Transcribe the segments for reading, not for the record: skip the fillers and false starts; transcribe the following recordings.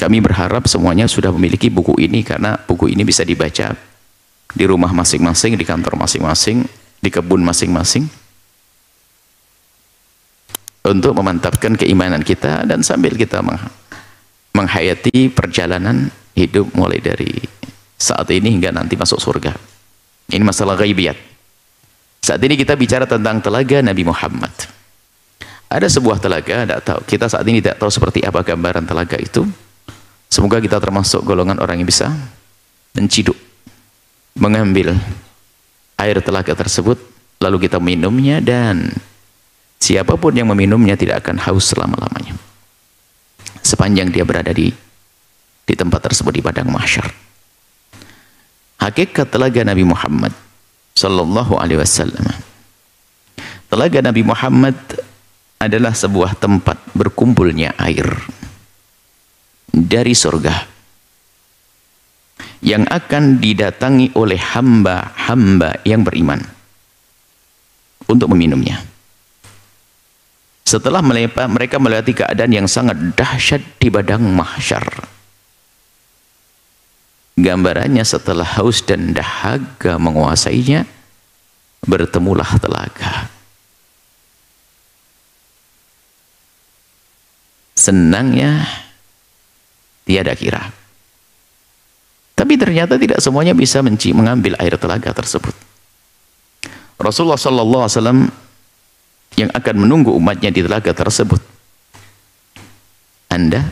Kami berharap semuanya sudah memiliki buku ini, karena buku ini bisa dibaca di rumah masing-masing, di kantor masing-masing, di kebun masing-masing, untuk memantapkan keimanan kita dan sambil kita menghayati perjalanan hidup mulai dari saat ini hingga nanti masuk surga. Ini masalah ghaibiyat. Saat ini kita bicara tentang telaga Nabi Muhammad. Ada sebuah telaga, tidak tahu, kita saat ini tidak tahu seperti apa gambaran telaga itu. Semoga kita termasuk golongan orang yang bisa menciduk, mengambil air telaga tersebut, lalu kita minumnya, dan siapapun yang meminumnya tidak akan haus selama-lamanya sepanjang dia berada di tempat tersebut, di padang mahsyar. Hakikat telaga Nabi Muhammad sallallahu alaihi wasallam. Telaga Nabi Muhammad adalah sebuah tempat berkumpulnya air dari surga yang akan didatangi oleh hamba-hamba yang beriman untuk meminumnya. Setelah mereka melewati keadaan yang sangat dahsyat di padang mahsyar, gambarannya setelah haus dan dahaga menguasainya, bertemulah telaga. Senangnya tiada kira. Tapi ternyata tidak semuanya bisa mengambil air telaga tersebut. Rasulullah sallallahu alaihi wasallam yang akan menunggu umatnya di telaga tersebut. Anda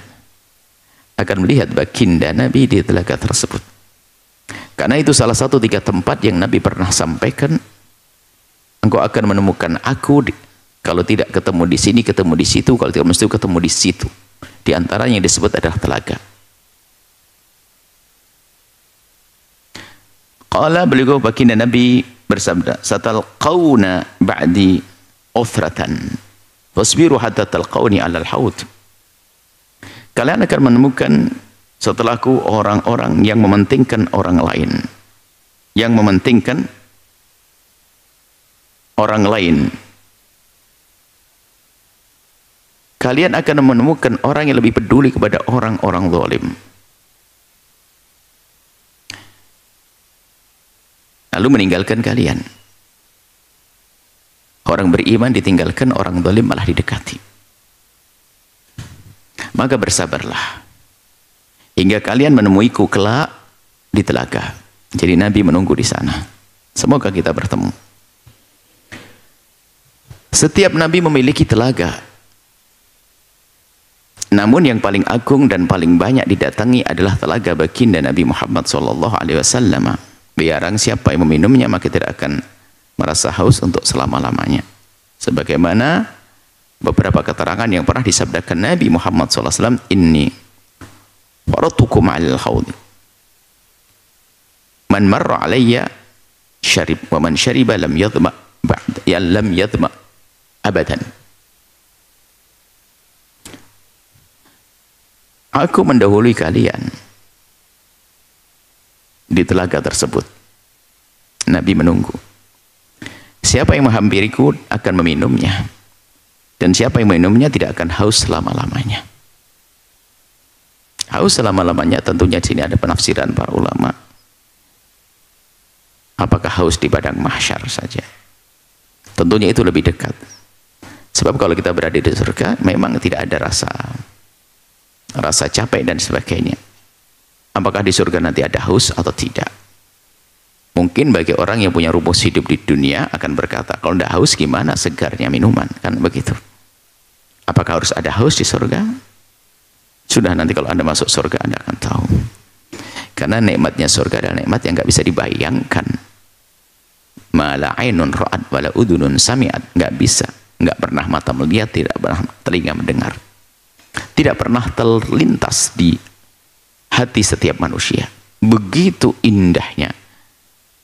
akan melihat baginda Nabi di telaga tersebut. Karena itu salah satu 3 tempat yang Nabi pernah sampaikan, engkau akan menemukan aku kalau tidak ketemu di sini, ketemu di situ, kalau tidak mesti ketemu di situ. Di antaranya yang disebut adalah telaga. Qala, beliau baginda Nabi bersabda, satalqauna ba'di uthratan wasbiru hatta talqauni 'alal haud. Kalian akan menemukan setelahku orang-orang yang mementingkan orang lain, yang mementingkan orang lain. Kalian akan menemukan orang yang lebih peduli kepada orang-orang zalim. Lalu meninggalkan kalian. Orang beriman ditinggalkan, orang zalim malah didekati. Maka bersabarlah hingga kalian menemuiku kelak di telaga. Jadi Nabi menunggu di sana. Semoga kita bertemu. Setiap Nabi memiliki telaga. Namun yang paling agung dan paling banyak didatangi adalah telaga baginda Nabi Muhammad SAW. Barang siapa yang meminumnya maka tidak akan merasa haus untuk selama-lamanya. Sebagaimana beberapa keterangan yang pernah disabdakan Nabi Muhammad SAW, inni faratukum alal haudi, man marra alayya syarib, wa man syariba lam yadhma ba'd, ya lam yadhma abadan. Aku mendahului kalian di telaga tersebut. Nabi menunggu. Siapa yang menghampiriku akan meminumnya, dan siapa yang meminumnya tidak akan haus selama-lamanya. Haus selama-lamanya tentunya di sini ada penafsiran para ulama. Apakah haus di padang mahsyar saja? Tentunya itu lebih dekat. Sebab kalau kita berada di surga memang tidak ada rasa capek dan sebagainya. Apakah di surga nanti ada haus atau tidak? Mungkin bagi orang yang punya rumus hidup di dunia akan berkata, kalau tidak haus gimana segarnya minuman, kan begitu. Apakah harus ada haus di surga? Sudah, nanti kalau Anda masuk surga Anda akan tahu. Karena nikmatnya surga adalah nikmat yang nggak bisa dibayangkan. Ma la ainun ra'at wa la udhunun sami'at, nggak bisa, nggak pernah mata melihat, tidak pernah telinga mendengar, tidak pernah terlintas di hati setiap manusia. Begitu indahnya.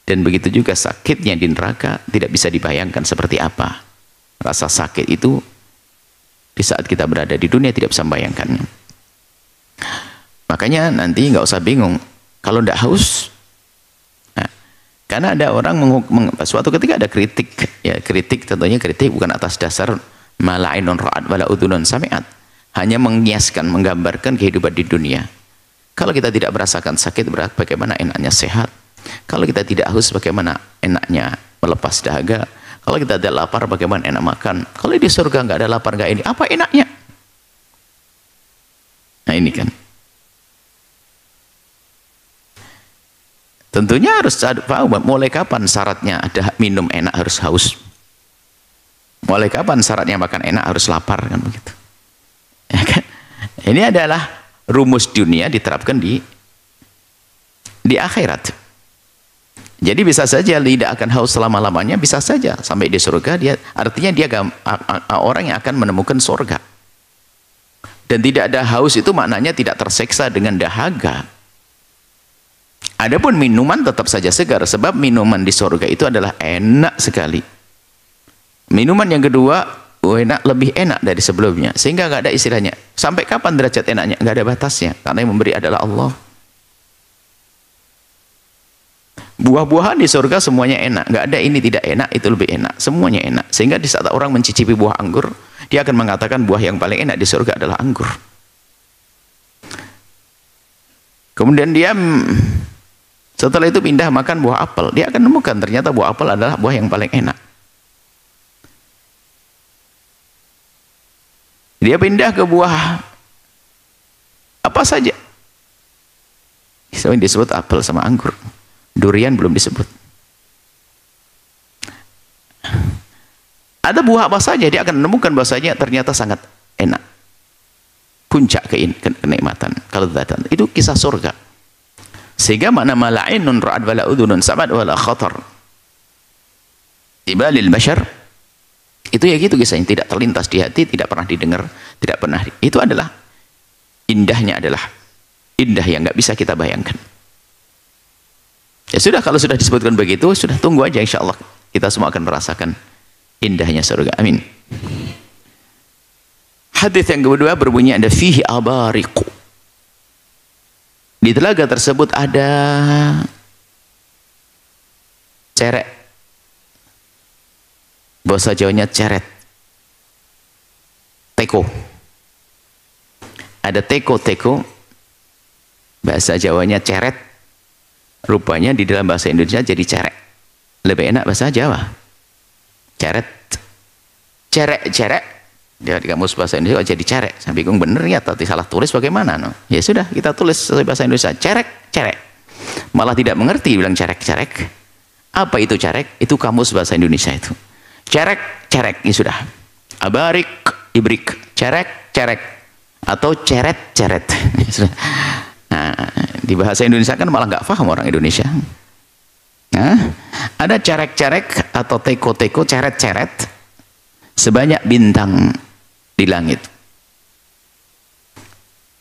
Dan begitu juga sakitnya di neraka, tidak bisa dibayangkan seperti apa rasa sakit itu di saat kita berada di dunia, tidak bisa membayangkannya. Makanya nanti nggak usah bingung kalau tidak haus. Nah, karena ada orang suatu ketika ada kritik, ya kritik tentunya kritik bukan atas dasar ma la ainun ra'at wa la udhunun sami'at, hanya mengiaskan, menggambarkan kehidupan di dunia. Kalau kita tidak merasakan sakit berat, bagaimana enaknya sehat? Kalau kita tidak haus, bagaimana enaknya melepas dahaga? Kalau kita tidak lapar, bagaimana enak makan? Kalau di surga nggak ada lapar, nggak ini, apa enaknya? Nah ini kan. Tentunya harus tahu mulai kapan syaratnya ada minum enak harus haus. Mulai kapan syaratnya makan enak harus lapar, kan begitu. Ya kan? Ini adalah rumus dunia diterapkan di akhirat. Jadi bisa saja tidak akan haus selama-lamanya, bisa saja sampai di surga dia, artinya dia orang yang akan menemukan surga. Dan tidak ada haus itu maknanya tidak terseksa dengan dahaga. Adapun minuman tetap saja segar, sebab minuman di surga itu adalah enak sekali. Minuman yang kedua enak, lebih enak dari sebelumnya, sehingga nggak ada istilahnya sampai kapan derajat enaknya, nggak ada batasnya, karena yang memberi adalah Allah. Buah-buahan di surga semuanya enak, nggak ada ini tidak enak, itu lebih enak, semuanya enak. Sehingga di saat orang mencicipi buah anggur, dia akan mengatakan buah yang paling enak di surga adalah anggur. Kemudian dia setelah itu pindah makan buah apel, dia akan menemukan ternyata buah apel adalah buah yang paling enak. Dia pindah ke buah apa saja, yang disebut apel sama anggur. Durian belum disebut. Ada buah apa saja dia akan menemukan bahwasanya ternyata sangat enak. Puncak kenikmatan, kelezatan. Itu kisah surga. Sehingga mana mala'inun ra'ad wala udhunun samad wala khatar ibalil bashar, itu ya gitu kisahnya, tidak terlintas di hati, tidak pernah didengar, tidak pernah. Itu adalah indahnya, adalah indah yang nggak bisa kita bayangkan. Ya sudah, kalau sudah disebutkan begitu, sudah tunggu aja, insya Allah kita semua akan merasakan indahnya surga. Amin. Hadis yang kedua berbunyi ada fihi abariqu. Di telaga tersebut ada cerek. Bahasa Jawanya ceret. Teko. Ada teko-teko. Bahasa Jawanya ceret. Rupanya di dalam bahasa Indonesia jadi cerek. Lebih enak bahasa Jawa. Ceret. Cerek-cerek. Dia di kamus bahasa Indonesia jadi cerek. Saya bingung bener ya, tapi salah tulis bagaimana? No? Ya sudah, kita tulis sesuai bahasa Indonesia. Cerek-cerek. Malah tidak mengerti bilang cerek-cerek. Apa itu cerek? Itu kamus bahasa Indonesia itu. Cerek-cerek, ya sudah. Abarik, ibrik. Cerek-cerek. Atau ceret-ceret. Nah, di bahasa Indonesia kan malah nggak paham orang Indonesia. Nah, ada cerek-cerek atau teko-teko, ceret-ceret sebanyak bintang di langit.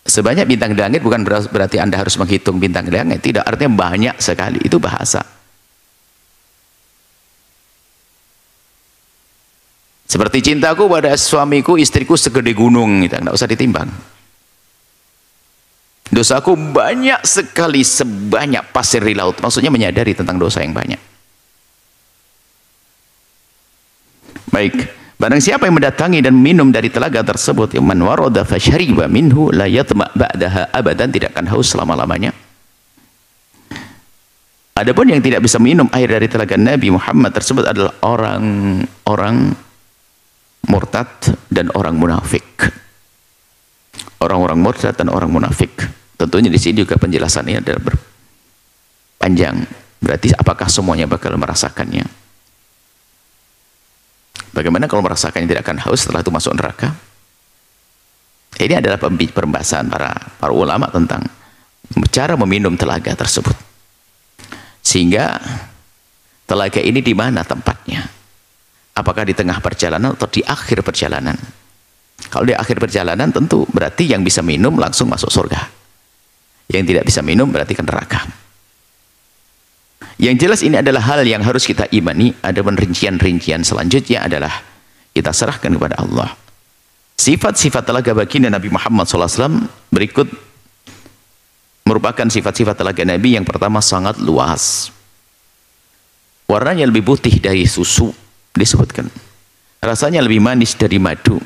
Sebanyak bintang di langit bukan berarti Anda harus menghitung bintang di langit, tidak, artinya banyak sekali, itu bahasa. Seperti cintaku pada suamiku, istriku segede gunung, gitu, nggak usah ditimbang. Dosaku banyak sekali, sebanyak pasir di laut. Maksudnya menyadari tentang dosa yang banyak. Baik, barang siapa yang mendatangi dan minum dari telaga tersebut, man warada fashariba minhu la yatma ba'daha abadan, tidak akan haus selama-lamanya. Adapun yang tidak bisa minum air dari telaga Nabi Muhammad tersebut adalah orang-orang murtad dan orang munafik. Orang-orang murtad dan orang munafik. Tentunya di sini juga penjelasannya adalah berpanjang. Berarti apakah semuanya bakal merasakannya? Bagaimana kalau merasakannya tidak akan haus setelah itu masuk neraka? Ini adalah pembahasan para ulama tentang cara meminum telaga tersebut. Sehingga telaga ini di mana tempatnya? Apakah di tengah perjalanan atau di akhir perjalanan? Kalau di akhir perjalanan tentu berarti yang bisa minum langsung masuk surga. Yang tidak bisa minum berarti ke neraka. Yang jelas ini adalah hal yang harus kita imani. Ada rincian-rincian selanjutnya adalah kita serahkan kepada Allah. Sifat-sifat telaga baginda Nabi Muhammad SAW berikut merupakan sifat-sifat telaga Nabi. Yang pertama, sangat luas. Warnanya lebih putih dari susu, disebutkan. Rasanya lebih manis dari madu.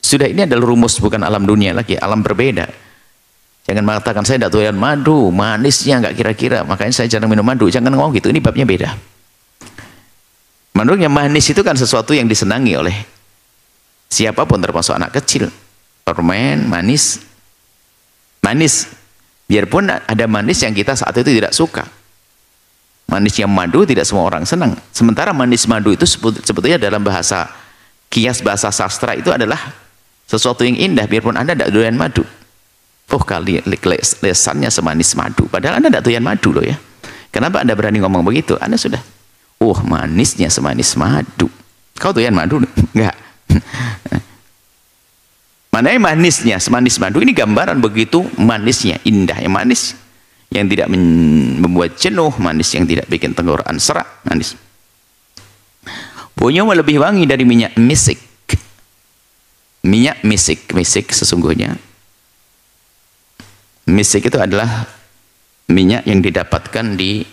Sudah, ini adalah rumus, bukan alam dunia lagi, alam berbeda. Jangan mengatakan saya tidak doyan madu, manisnya nggak kira-kira, makanya saya jarang minum madu. Jangan ngomong gitu, ini babnya beda. Menurut yang manis itu kan sesuatu yang disenangi oleh siapapun, termasuk anak kecil. Permen, manis. Manis. Biarpun ada manis yang kita saat itu tidak suka. Manisnya madu tidak semua orang senang. Sementara manis madu itu sebetulnya dalam bahasa kias, bahasa sastra itu adalah sesuatu yang indah, biarpun Anda tidak doyan madu. Oh, kali lesannya semanis madu. Padahal Anda tidak doyan madu loh ya. Kenapa Anda berani ngomong begitu? Anda sudah, oh manisnya semanis madu. Kau doyan madu? Enggak. Mana yang manisnya semanis madu? Ini gambaran begitu manisnya, indah yang manis, yang tidak membuat jenuh, manis yang tidak bikin tenggorokan serak, manis. Baunya lebih wangi dari minyak misik. Minyak misik, misik sesungguhnya. Misik itu adalah minyak yang didapatkan di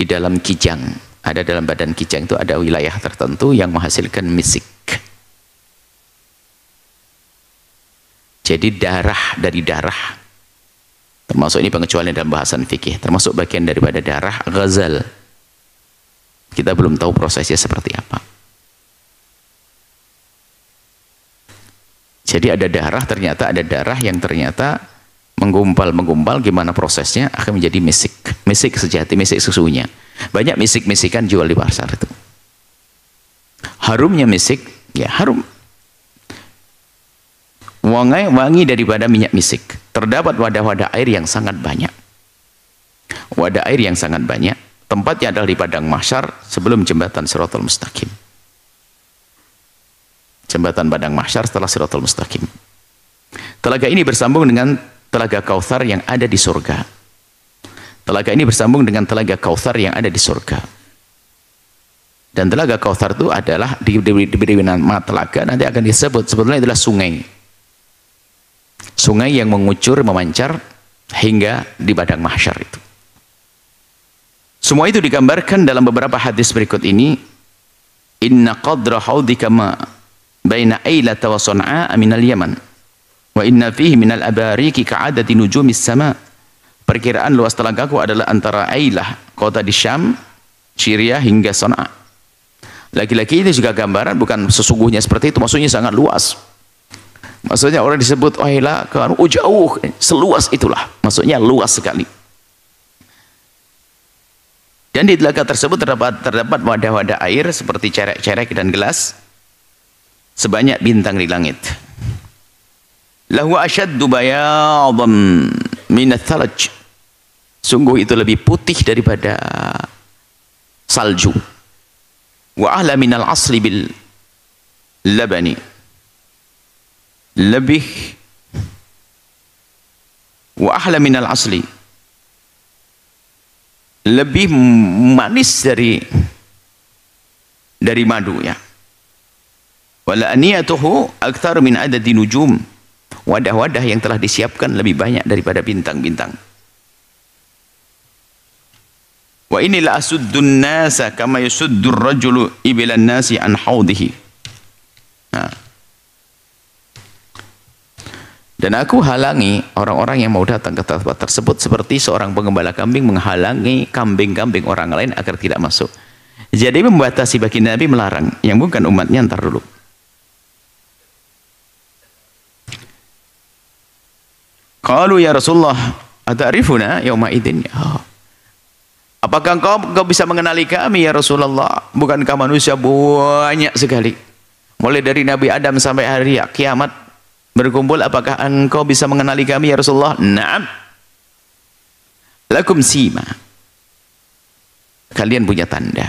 dalam kijang. Ada dalam badan kijang itu ada wilayah tertentu yang menghasilkan misik. Jadi darah dari darah. Termasuk ini pengecualian dalam bahasan fikih. Termasuk bagian daripada darah ghazal. Kita belum tahu prosesnya seperti apa. Jadi ada darah, ternyata ada darah yang ternyata menggumpal gimana prosesnya akan menjadi misik. Misik sejati, misik sesungguhnya. Banyak misik-misikan jual di pasar itu. Harumnya misik, ya harum. Wangi daripada minyak misik. Terdapat wadah-wadah air yang sangat banyak. Wadah air yang sangat banyak. Tempatnya adalah di padang mahsyar sebelum jembatan Shiratal Mustaqim. Jembatan padang mahsyar setelah Shiratal Mustaqim. Telaga ini bersambung dengan Telaga Kautsar yang ada di surga. Telaga ini bersambung dengan Telaga Kautsar yang ada di surga. Dan Telaga Kautsar itu adalah diberi nama telaga, nanti akan disebut sebetulnya adalah sungai. Sungai yang mengucur, memancar hingga di padang mahsyar itu. Semua itu digambarkan dalam beberapa hadis berikut ini. Inna qadra haudika ma baina Ailata wa Son'a minal Yaman. Wa inna fihi minal abariki ka'adati nujumis sama. Perkiraan luas telagaku adalah antara Ailah, kota di Syam, Syria hingga Son'a. Lagi-lagi ini juga gambaran, bukan sesungguhnya seperti itu, maksudnya sangat luas. Maksudnya orang disebut Ailah, oh jauh, seluas itulah. Maksudnya luas sekali. Dan di telaga tersebut terdapat wadah-wadah air seperti cerek-cerek dan gelas sebanyak bintang di langit. Lahu asyaddu bayadan minat thalaj. Sungguh itu lebih putih daripada salju. Wa ahla minal asli bil labani. Lebih wa ahla minal asli. Lebih manis dari madu ya. Wala aniyatuhu aktsar min adadi nujum. Wadah-wadah yang telah disiapkan lebih banyak daripada bintang-bintang. Wa inilah asuddun nasa kama yasuddur rajulu ibilan nasi an haudihi. Nah. Dan aku halangi orang-orang yang mau datang ke tempat tersebut seperti seorang pengembala kambing menghalangi kambing-kambing orang lain agar tidak masuk. Jadi membatasi bagi Nabi, melarang yang bukan umatnya. Ntar dulu. Qalu ya Rasulullah ata'rifuna yauma idzin. Apakah engkau bisa mengenali kami ya Rasulullah? Bukankah manusia banyak sekali? Mulai dari Nabi Adam sampai hari kiamat berkumpul, apakah engkau bisa mengenali kami ya Rasulullah? Na'am. Lakum sima. Kalian punya tanda.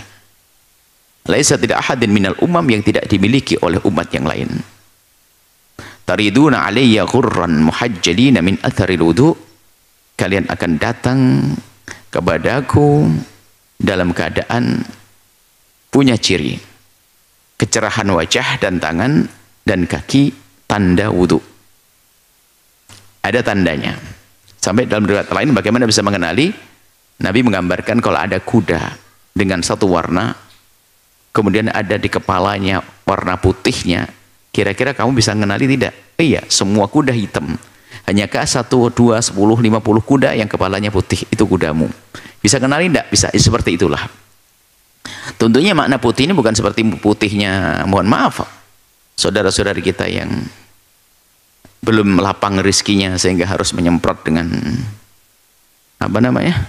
Laisa tidak ahadin minal umam yang tidak dimiliki oleh umat yang lain. Tariduna alayya ghurran muhajjalina min atharil wudu. Kalian akan datang kepadaku dalam keadaan punya ciri kecerahan wajah dan tangan dan kaki, tanda wudu. Ada tandanya. Sampai dalam riwayat lain bagaimana bisa mengenali? Nabi menggambarkan kalau ada kuda dengan satu warna, kemudian ada di kepalanya warna putihnya, Kira-kira kamu bisa mengenali tidak? Iya, semua kuda hitam. Hanyakah 1, 2, 10, 50 kuda yang kepalanya putih? Itu kudamu. Bisa kenali tidak? Bisa. Seperti itulah. Tentunya makna putih ini bukan seperti putihnya, mohon maaf, saudara-saudari kita yang belum lapang rizkinya sehingga harus menyemprot dengan apa namanya,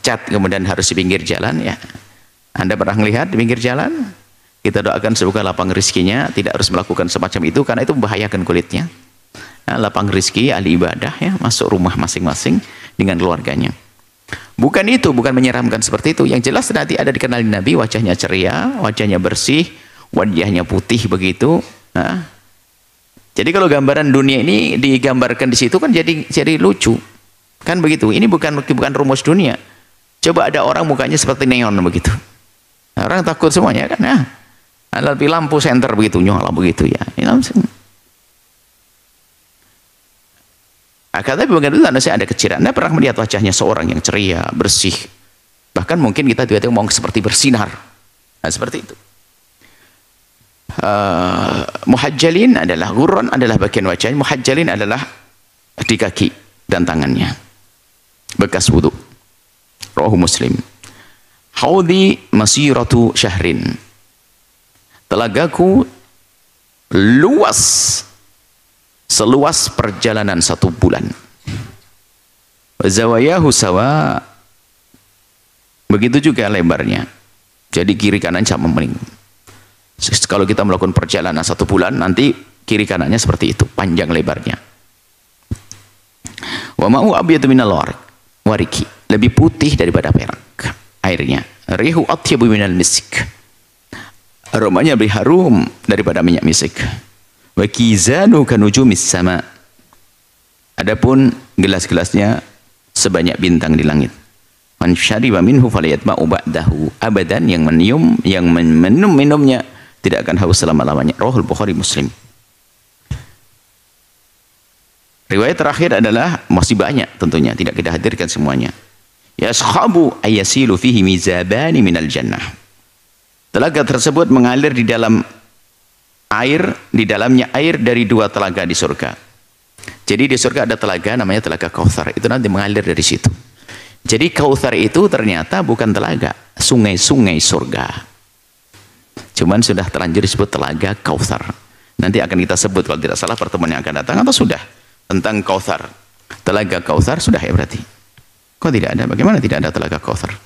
cat, kemudian harus di pinggir jalan. Ya, Anda pernah melihat di pinggir jalan? Kita doakan semoga lapang rizkinya, tidak harus melakukan semacam itu karena itu membahayakan kulitnya. Lapang rizki, ahli ibadah, ya, masuk rumah masing-masing dengan keluarganya. Bukan itu, bukan menyeramkan seperti itu. Yang jelas nanti ada dikenali Nabi, wajahnya ceria, wajahnya bersih, wajahnya putih begitu. Jadi kalau gambaran dunia ini digambarkan di situ kan jadi lucu, kan begitu. Ini bukan rumus dunia. Coba ada orang mukanya seperti neon begitu, orang takut semuanya kan. Ada lampu senter begitu nyala begitu ya. Ini langsung. Tapi bukan itu tanda saya ada keceriaan. Anda pernah melihat wajahnya seorang yang ceria, bersih, bahkan mungkin kita tiba-tiba mau seperti bersinar. Seperti itu. Muhajjalin adalah ghurran, adalah bagian wajahnya. Muhajjalin adalah di kaki dan tangannya, bekas wudu. Rawahu Muslim. Haudi masiratu syahrin. Telagaku luas seluas perjalanan 1 bulan. Zawayahu sawa. Begitu juga lebarnya. Jadi kiri kanan sama melingkung. Kalau kita melakukan perjalanan 1 bulan, nanti kiri kanannya seperti itu, panjang lebarnya. Wa ma'u abyadu minal wariki, lebih putih daripada perak airnya. Rihu atyabu minal misk, aromanya lebih harum daripada minyak misik. Wa kizanu kanujumis sama, adapun gelas-gelasnya sebanyak bintang di langit. Man syariba minhu falyatma'u ba'dahu abadan, yang minum minumnya tidak akan haus selama-lamanya. Rawahul Bukhari Muslim. Riwayat terakhir adalah masih banyak tentunya, tidak kita hadirkan semuanya. Yashabu ayasilu fihi mizabani minal jannah. Telaga tersebut mengalir di dalam air, di dalamnya air dari 2 telaga di surga. Jadi di surga ada telaga namanya telaga Kautsar, itu nanti mengalir dari situ. Jadi Kautsar itu ternyata bukan telaga, sungai-sungai surga. Cuman sudah terlanjur disebut telaga Kautsar. Nanti akan kita sebut kalau tidak salah pertemuan yang akan datang, atau sudah, tentang Kautsar. Telaga Kautsar sudah ya berarti. Kok tidak ada? Bagaimana tidak ada telaga Kautsar?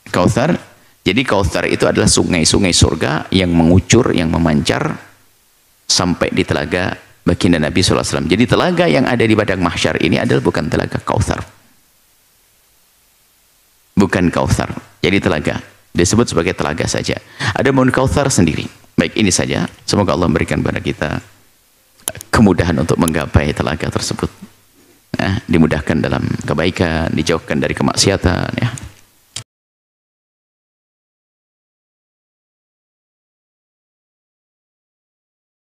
Kautsar, jadi Kautsar itu adalah sungai-sungai surga yang mengucur, yang memancar sampai di telaga baginda Nabi SAW. Jadi telaga yang ada di padang mahsyar ini adalah bukan telaga Kautsar. Bukan Kautsar. Jadi telaga disebut sebagai telaga saja. Ada mohon Kautsar sendiri. Baik, ini saja. Semoga Allah memberikan kepada kita kemudahan untuk menggapai telaga tersebut. Dimudahkan dalam kebaikan, dijauhkan dari kemaksiatan, ya.